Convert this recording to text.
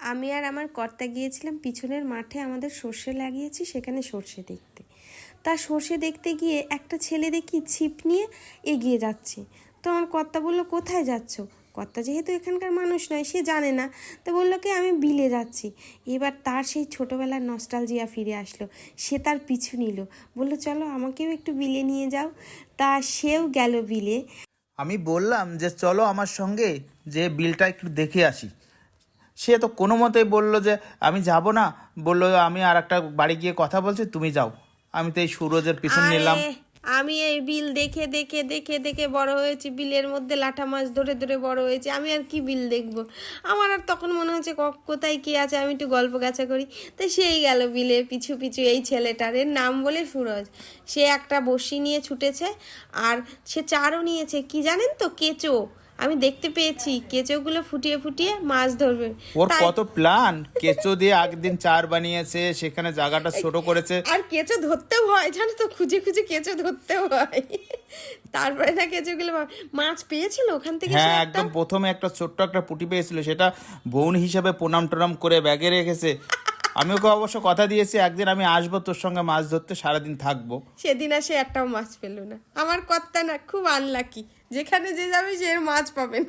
আমি আর আমার কর্তা গিয়েছিলাম পিছনের মাঠে, আমাদের সর্ষে লাগিয়েছি, সেখানে সর্ষে দেখতে। তা সর্ষে দেখতে গিয়ে একটা ছেলে দেখি ছিপ নিয়ে এগিয়ে যাচ্ছে। তো আমার কর্তা বললো, কোথায় যাচ্ছ? কর্তা যেহেতু এখানকার মানুষ নয়, সে জানে না, তো বললো কি আমি বিলে যাচ্ছি। এবার তার সেই ছোটোবেলার নস্টালজিয়া ফিরে আসলো, সে তার পিছু নিল, বললো চলো আমাকেও একটু বিলে নিয়ে যাও। তা সেও গেল বিলে। আমি বললাম যে চলো আমার সঙ্গে, যে বিলটা একটু দেখে আসি। সে তো কোনো মতেই বললো যে আমি যাব না, বললো আমি আর একটা বাড়ি গিয়ে কথা বলছি, তুমি যাও। আমি তো এই সুরজের পিছন নিলাম। আমি এই বিল দেখে দেখে দেখে দেখে বড় হয়েছি, বিলের মধ্যে লাঠা মাছ ধরে ধরে বড় হয়েছি, আমি আর কি বিল দেখবো। আমার আর তখন মনে হচ্ছে কোথায় কি আছে, আমি একটু গল্প গাছা করি। তো সেই গেল বিলে পিছু পিছু এই ছেলেটার, এর নাম বলে সুরজ। সে একটা বড়শি নিয়ে ছুটেছে, আর সে চারও নিয়েছে, কি জানেন তো, কেঁচো। আমি দেখতে পেয়েছি কেঁচোগুলো ফুটিয়ে ফুটিয়ে মাছ ধরবে। ওর তাই কত প্ল্যান! কেঁচো দিয়ে আগের দিন চার বানিয়েছে, সেখানে জায়গাটা ছোট করেছে। আর কেঁচো ধরতেও হয়, জানো তো, খুঁজে খুঁজে কেঁচো ধরতেও হয়। তারপরে না কেঁচোগুলো মাছ পেয়েছিল ওখান থেকে। হ্যাঁ, একদম প্রথমে একটা ছোট্ট একটা পুঁটি পেয়েছিল, সেটা বোন হিসেবে প্রণাম টনাম করে ব্যাগে রেখেছে। আমি ওকে অবশ্য কথা দিয়েছি একদিন আমি আসবো তোর সঙ্গে মাছ ধরতে, সারাদিন থাকবো। সেদিন আর সে একটাও মাছ পেল না। আমার কর্তা না খুব আনলাকি, যেখানে যে যাবে সে মাছ পাবে না।